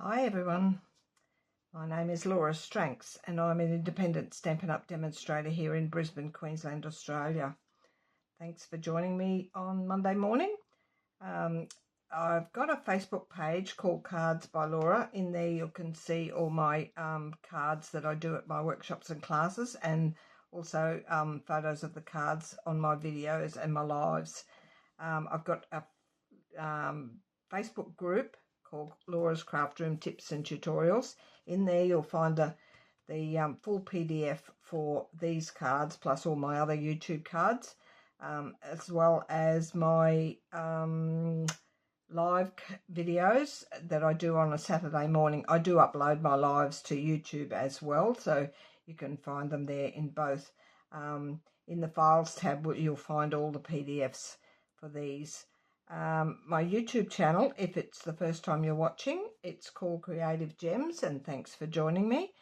Hi everyone, my name is Laura Stranks and I'm an independent Stampin' Up! Demonstrator here in Brisbane, Queensland, Australia. Thanks for joining me on Monday morning. I've got a Facebook page called Cards by Laura. In there you can see all my cards that I do at my workshops and classes, and also photos of the cards on my videos and my lives. I've got a Facebook group called Laura's Craft Room Tips and Tutorials. In there you'll find the full PDF for these cards, plus all my other YouTube cards, as well as my live videos that I do on a Saturday morning. I do upload my lives to YouTube as well, so you can find them there in both. In the Files tab you'll find all the PDFs for these. My YouTube channel, if it's the first time you're watching, it's called Creative Gems, and thanks for joining me.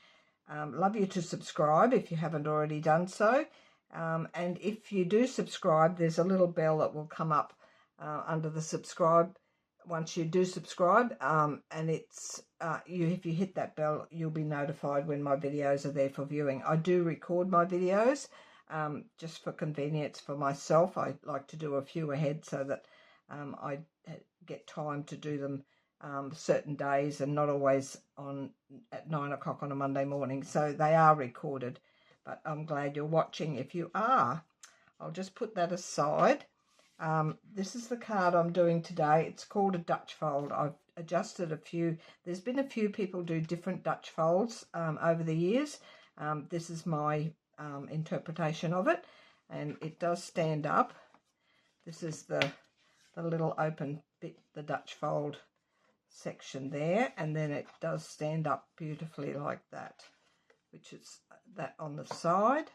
Love you to subscribe if you haven't already done so, and if you do subscribe, there's a little bell that will come up under the subscribe once you do subscribe, and it's if you hit that bell you'll be notified when my videos are there for viewing. I do record my videos just for convenience for myself. I like to do a few ahead so that I get time to do them certain days, and not always at 9 o'clock on a Monday morning. So they are recorded, but I'm glad you're watching. If you are, I'll just put that aside. This is the card I'm doing today. It's called a Dutch fold. I've adjusted a few. There's been a few people do different Dutch folds over the years. This is my interpretation of it, and it does stand up. This is the little open bit, the Dutch fold section there, and then it does stand up beautifully like that, which is that on the side.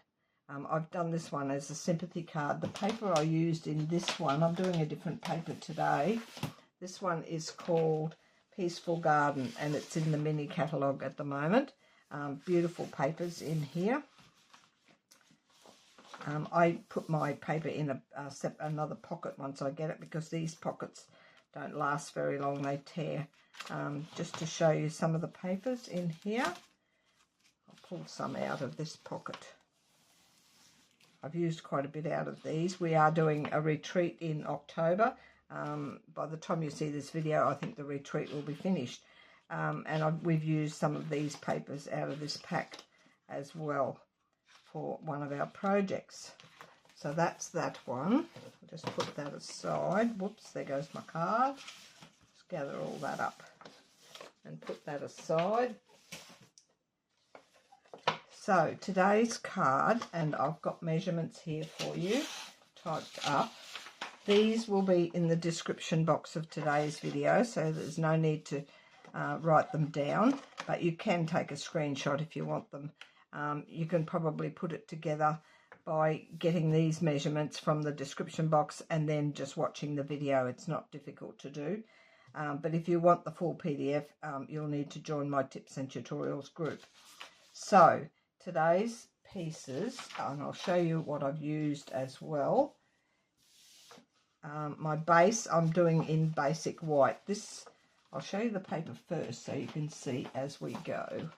I've done this one as a sympathy card. The paper I used in this one, I'm doing a different paper today. This one is called Peaceful Garden, and it's in the mini catalogue at the moment. Beautiful papers in here. I put my paper in another pocket once I get it, because these pockets don't last very long, they tear. Just to show you some of the papers in here, I'll pull some out of this pocket. I've used quite a bit out of these. We are doing a retreat in October. By the time you see this video, I think the retreat will be finished. And we've used some of these papers out of this pack as well for one of our projects. So that's that one. I'll just put that aside. Whoops, there goes my card. Just gather all that up and put that aside. So today's card, and I've got measurements here for you typed up. These will be in the description box of today's video, so there's no need to write them down, but you can take a screenshot if you want them. You can probably put it together by getting these measurements from the description box and then just watching the video. It's not difficult to do. But if you want the full PDF, you'll need to join my Tips and Tutorials group. So today's pieces, and I'll show you what I've used as well. My base I'm doing in basic white. I'll show you the paper first so you can see as we go.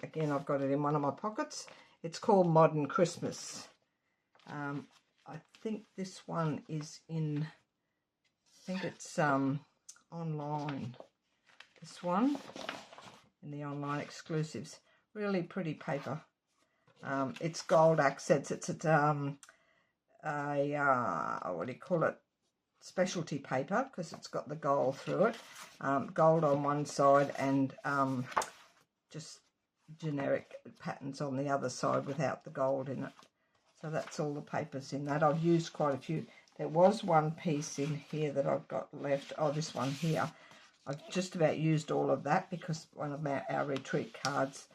Again, I've got it in one of my pockets. It's called Modern Christmas. I think this one is in, I think it's online. This one in the online exclusives. Really pretty paper. It's gold accents. It's what do you call it? Specialty paper, because it's got the gold through it. Gold on one side and just generic patterns on the other side without the gold in it. So that's all the papers in that. I've used quite a few. There was one piece in here that I've got left. Oh, this one here. I've just about used all of that, because one of our retreat cards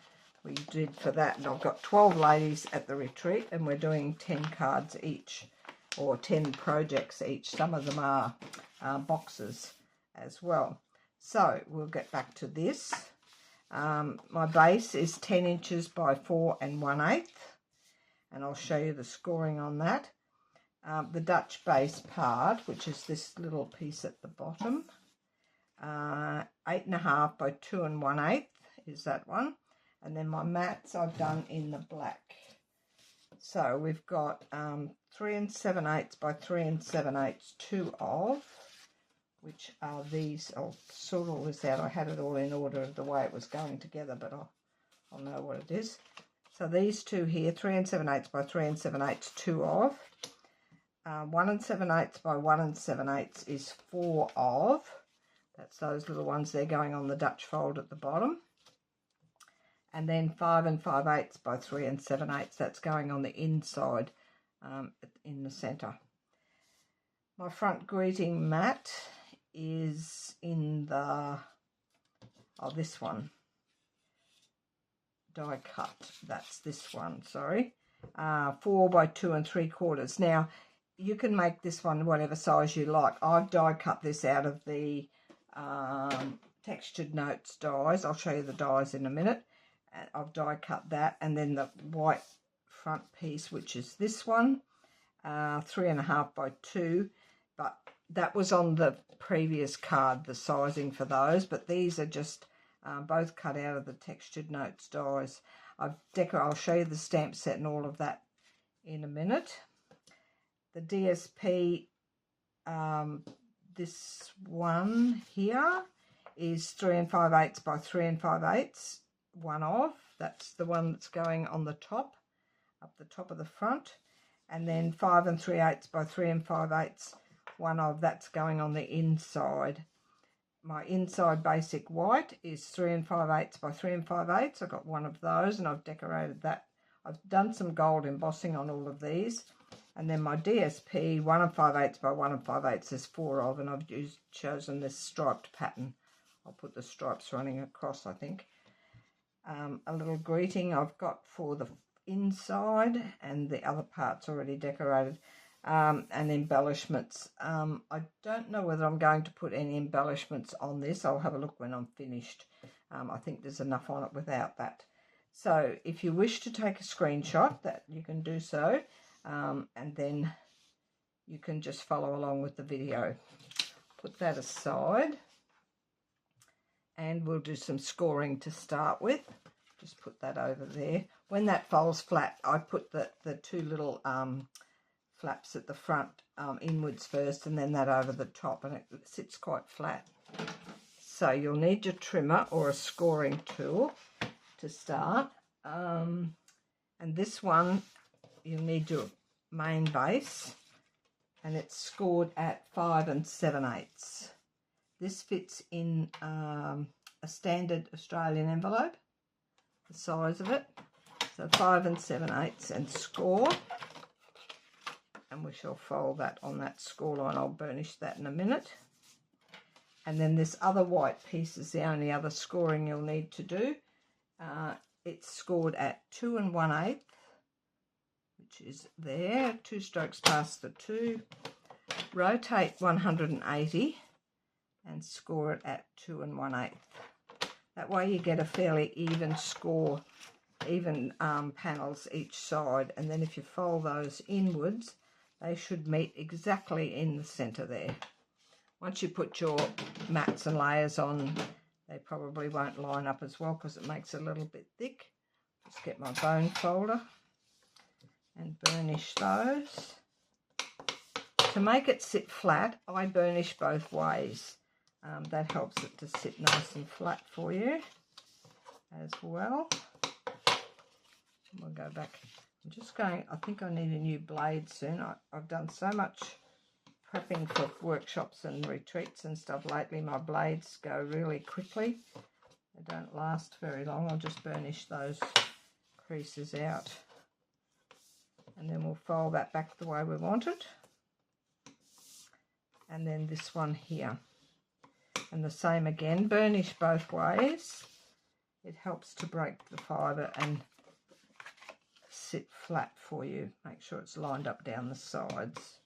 we did for that. And I've got 12 ladies at the retreat, and we're doing 10 cards each, or 10 projects each. Some of them are boxes as well. So we'll get back to this. My base is 10 inches by 4 1/8, and I'll show you the scoring on that. The Dutch base part, which is this little piece at the bottom, 8.5 by 2 1/8 is that one. And then my mats I've done in the black. So we've got 3 7/8 by 3 7/8, 2 of, which are these. I'll sort all this out. I had it all in order of the way it was going together, but I'll know what it is. So these two here, 3 7/8 by 3 7/8, 2 of. 1 7/8 by 1 7/8 is 4 of. That's those little ones there going on the Dutch fold at the bottom. And then 5 5/8 by 3 7/8, that's going on the inside in the centre. My front greeting mat is in the, this one, die cut, that's this one, sorry, 4 by 2 3/4. Now, you can make this one whatever size you like. I've die cut this out of the Textured Notes dies. I'll show you the dies in a minute. I've die cut that, and then the white front piece, which is this one, 3.5 by 2, but that was on the previous card, the sizing for those, but these are just both cut out of the Textured Notes dies. I'll show you the stamp set and all of that in a minute. The DSP, this one here is 3 5/8 by 3 5/8, 1 of. That's the one that's going on the top, up the top of the front. And then 5 3/8 by 3 5/8, 1 of. That's going on the inside. My inside basic white is 3 5/8 by 3 5/8. I've got one of those, and I've decorated that. I've done some gold embossing on all of these. And then my DSP, 1 5/8 by 1 5/8 is 4 of, and I've chosen this striped pattern. I'll put the stripes running across, I think. A little greeting I've got for the inside, and the other part's already decorated. And embellishments. I don't know whether I'm going to put any embellishments on this. I'll have a look when I'm finished. I think there's enough on it without that. So if you wish to take a screenshot, that you can do so. And then you can just follow along with the video. Put that aside, and we'll do some scoring to start with. Just put that over there. When that folds flat, I put the two little flaps at the front inwards first, and then that over the top, and it sits quite flat. So you'll need your trimmer or a scoring tool to start. And this one, you'll need your main base, and it's scored at 5 7/8. This fits in a standard Australian envelope, the size of it. So 5 7/8 and score, and we shall fold that on that score line. I'll burnish that in a minute. And then this other white piece is the only other scoring you'll need to do. It's scored at 2 1/8, which is there, 2 strokes past the 2. Rotate 180 and score it at 2 1/8. That way you get a fairly even score, even panels each side, and then if you fold those inwards, they should meet exactly in the centre there. Once you put your mats and layers on, they probably won't line up as well because it makes it a little bit thick. Just get my bone folder and burnish those. To make it sit flat, I burnish both ways. That helps it to sit nice and flat for you as well. We'll go back. I'm just going, I think I need a new blade soon. I've done so much prepping for workshops and retreats and stuff lately. My blades go really quickly. They don't last very long. I'll just burnish those creases out. And then we'll fold that back the way we want it. And then this one here. And the same again, burnish both ways. It helps to break the fibre and sit flat for you. Make sure it's lined up down the sides.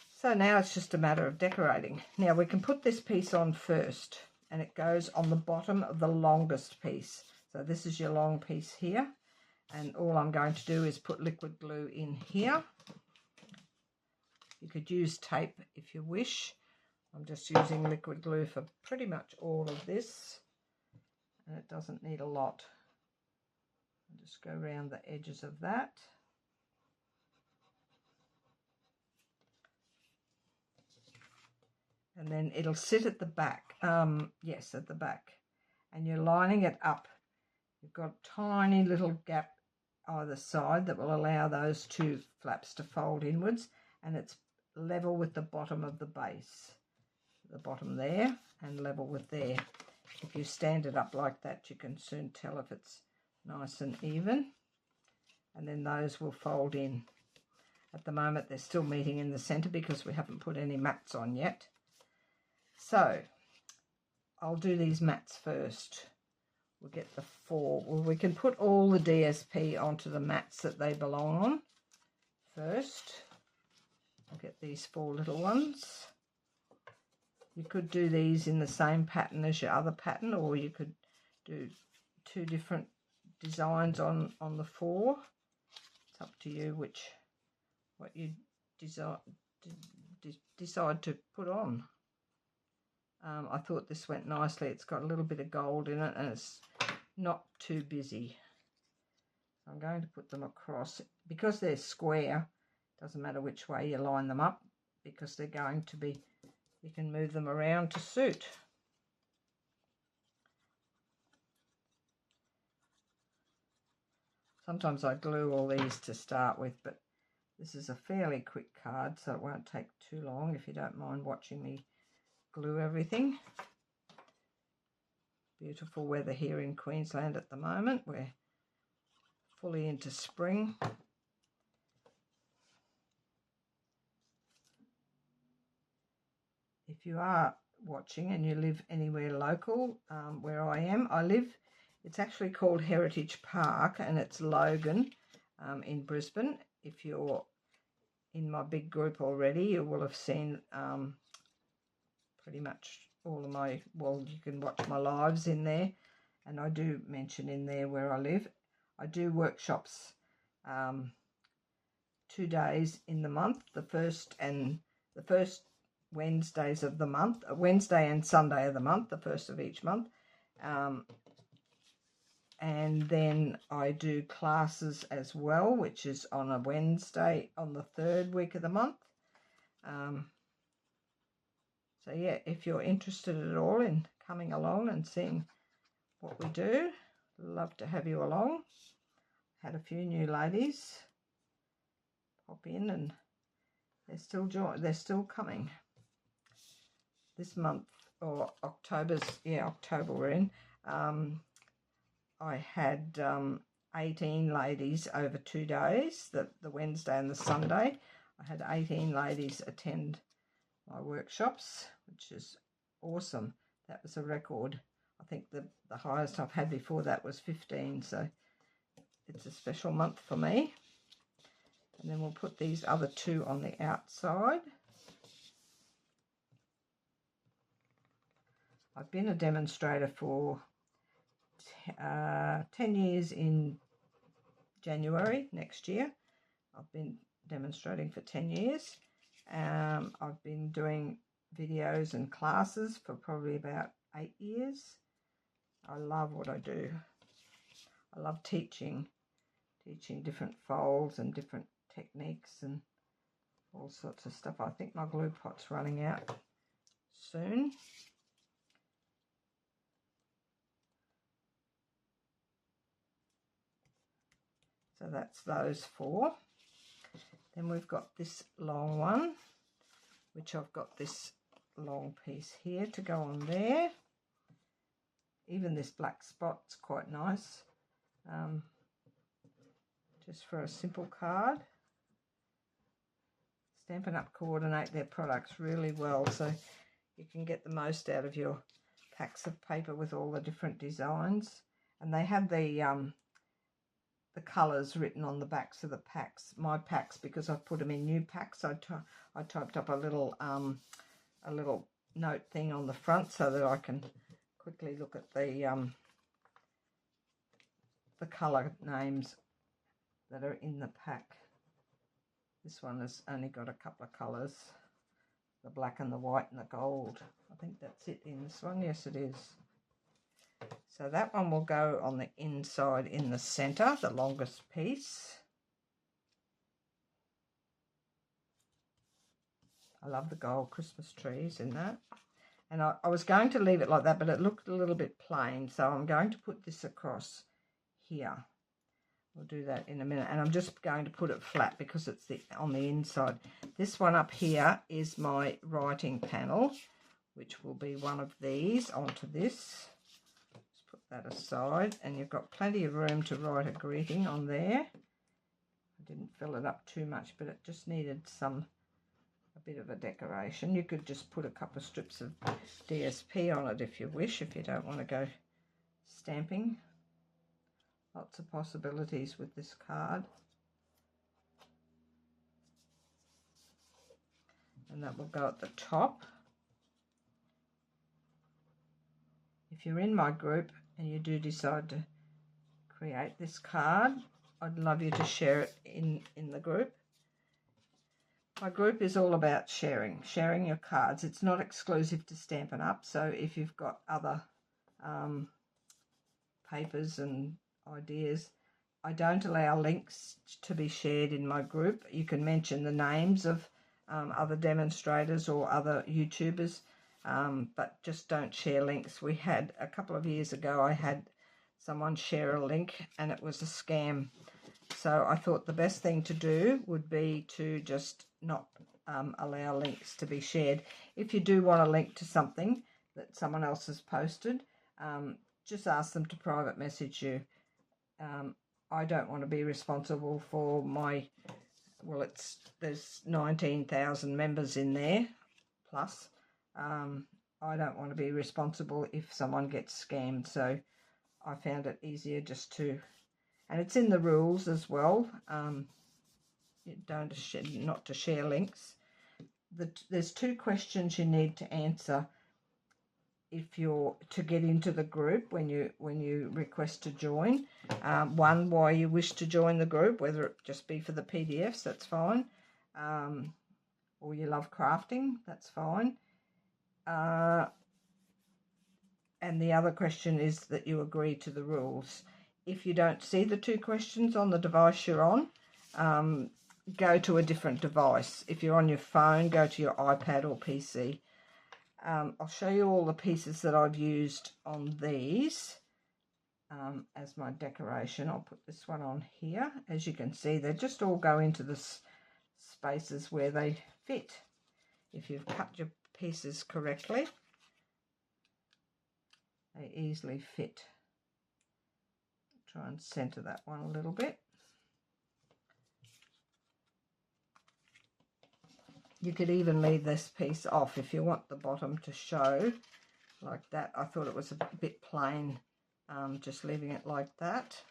So now it's just a matter of decorating. Now we can put this piece on first, and it goes on the bottom of the longest piece. So this is your long piece here, and all I'm going to do is put liquid glue in here. You could use tape if you wish. I'm just using liquid glue for pretty much all of this, and it doesn't need a lot. I'll just go around the edges of that. And then it'll sit at the back, yes, at the back. And you're lining it up. You've got a tiny little gap either side that will allow those two flaps to fold inwards, and it's level with the bottom of the base. The bottom there and level with there. If you stand it up like that, you can soon tell if it's nice and even. And then those will fold in. At the moment, they're still meeting in the centre because we haven't put any mats on yet. So I'll do these mats first. We'll get the 4. Well, we can put all the DSP onto the mats that they belong on first. I'll get these 4 little ones. You could do these in the same pattern as your other pattern, or you could do 2 different designs on the 4. It's up to you what you decide to put on. I thought this went nicely. It's got a little bit of gold in it and it's not too busy. So I'm going to put them across. Because they're square, doesn't matter which way you line them up, because they're going to be, you can move them around to suit. Sometimes I glue all these to start with, but this is a fairly quick card, so it won't take too long if you don't mind watching me glue everything. Beautiful weather here in Queensland at the moment. We're fully into spring. If you are watching and you live anywhere local, where I live, it's actually called Heritage Park, and it's Logan in Brisbane. If you're in my big group already, you will have seen pretty much all of my, well, you can watch my lives in there, and I do mention in there where I live. I do workshops 2 days in the month, the first Wednesdays of the month, Wednesday and Sunday of the month, the first of each month. And then I do classes as well, which is on a Wednesday on the 3rd week of the month. So yeah, if you're interested at all in coming along and seeing what we do, love to have you along. Had a few new ladies pop in, and they're still coming. This month, or October we're in. I had 18 ladies over 2 days, the Wednesday and the Sunday. I had 18 ladies attend my workshops, which is awesome. That was a record. I think the highest I've had before that was 15, so it's a special month for me. And then we'll put these other 2 on the outside. I've been a demonstrator for 10 years in January next year. I've been demonstrating for 10 years. I've been doing videos and classes for probably about 8 years. I love what I do. I love teaching different folds and different techniques and all sorts of stuff. I think my glue pot's running out soon. So that's those 4. Then we've got this long one, which I've got this long piece here to go on there. Even this black spot's quite nice, just for a simple card. Stampin' Up coordinate their products really well, so you can get the most out of your packs of paper with all the different designs. And they have the colours written on the backs of the packs. My packs, because I've put them in new packs, I typed up a little note thing on the front so that I can quickly look at the colour names that are in the pack. This one has only got a couple of colours. the black and the white and the gold. I think that's it in this one. Yes, it is. So that one will go on the inside in the centre, the longest piece. I love the gold Christmas trees in that. And I was going to leave it like that, but it looked a little bit plain. So I'm going to put this across here. We'll do that in a minute. And I'm just going to put it flat because it's on the inside. This one up here is my writing panel, which will be one of these onto this. Just put that aside. And you've got plenty of room to write a greeting on there. I didn't fill it up too much, but it just needed a bit of a decoration. You could just put a couple of strips of DSP on it if you wish, if you don't want to go stamping. Lots of possibilities with this card. And that will go at the top. If you're in my group and you do decide to create this card, I'd love you to share it in the group. My group is all about sharing your cards. It's not exclusive to Stampin' Up. So if you've got other papers and ideas, I don't allow links to be shared in my group. You can mention the names of other demonstrators or other YouTubers, but just don't share links. We had a couple of years ago, I had someone share a link and it was a scam. So I thought the best thing to do would be to just not allow links to be shared. If you do want a link to something that someone else has posted, just ask them to private message you. I don't want to be responsible for my, well, there's 19,000 members in there plus. I don't want to be responsible if someone gets scammed, so I found it easier just to, and it's in the rules as well, not to share links. There's 2 questions you need to answer if you're to get into the group when you request to join. One, why you wish to join the group, whether it just be for the PDFs, that's fine, or you love crafting, that's fine. And the other question is that you agree to the rules. If you don't see the 2 questions on the device you're on, go to a different device. If you're on your phone, go to your iPad or PC. I'll show you all the pieces that I've used on these as my decoration. I'll put this one on here. As you can see, they just all go into the spaces where they fit. If you've cut your pieces correctly, they easily fit. Try and center that one a little bit. You could even leave this piece off if you want the bottom to show like that. I thought it was a bit plain, just leaving it like that.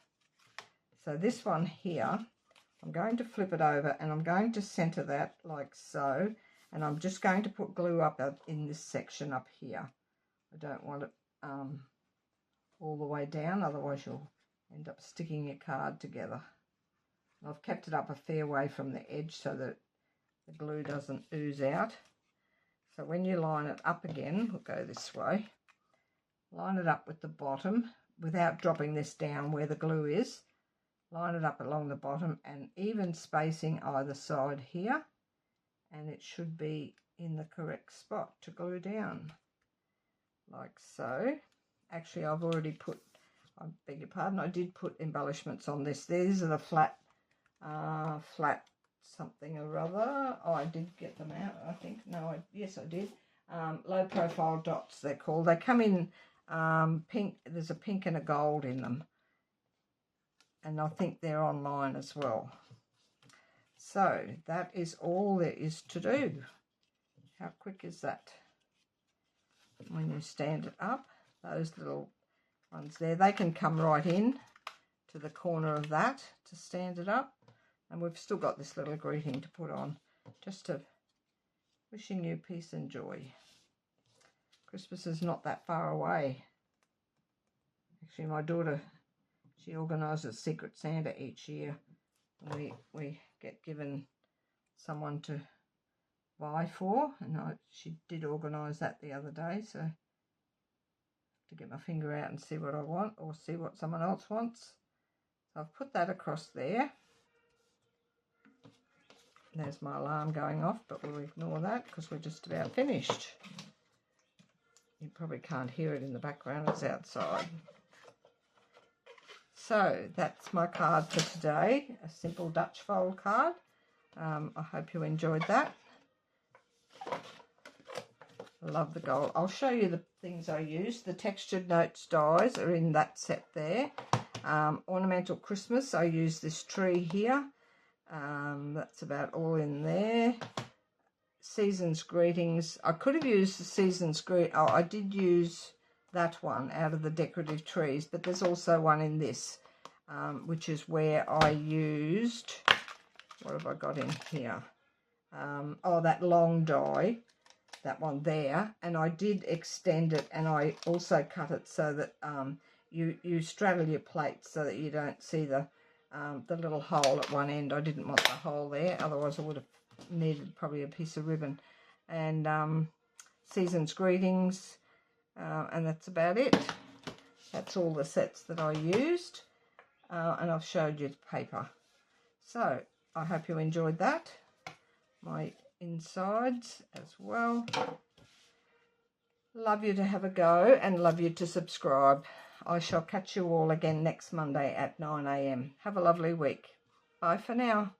So this one here, I'm going to flip it over and I'm going to center that like so, and I'm just going to put glue up in this section up here. I don't want it all the way down, otherwise you'll end up sticking your card together. And I've kept it up a fair way from the edge so that the glue doesn't ooze out. So when you line it up again, we'll go this way, line it up with the bottom without dropping this down where the glue is. Line it up along the bottom and even spacing either side here, and it should be in the correct spot to glue down, like so. Actually, I've already put, I beg your pardon, I did put embellishments on this. These are the flat something or other. Oh, I did get them out, I think. No, yes, I did. Low profile dots, they're called. They come in pink. There's a pink and a gold in them. And I think they're online as well. So that is all there is to do. How quick is that? When you stand it up, those little ones there, they can come right in to the corner of that to stand it up. And we've still got this little greeting to put on, just to wishing you peace and joy. Christmas is not that far away. Actually, my daughter, she organises Secret Santa each year. We get given someone to buy for, and she did organise that the other day, so to get my finger out and see what I want or see what someone else wants. So I've put that across there. There's my alarm going off, but we'll ignore that because we're just about finished. You probably can't hear it in the background, it's outside. So that's my card for today, a simple Dutch fold card. I hope you enjoyed that. I love the gold. I'll show you the things I used. The textured notes dies are in that set there. Ornamental Christmas, I use this tree here. That's about all in there. Season's Greetings, I could have used the Season's Greet. Oh, I did use that one out of the decorative trees, but there's also one in this, which is where I used, what have I got in here? Oh, that long die, that one there, and I did extend it, and I also cut it so that you straddle your plates so that you don't see the little hole at one end. I didn't want the hole there, otherwise I would have needed probably a piece of ribbon. And Season's Greetings, and that's about it. That's all the sets that I used, and I've showed you the paper. So I hope you enjoyed that. My insides as well. Love you to have a go and love you to subscribe. I shall catch you all again next Monday at 9 AM. Have a lovely week. Bye for now.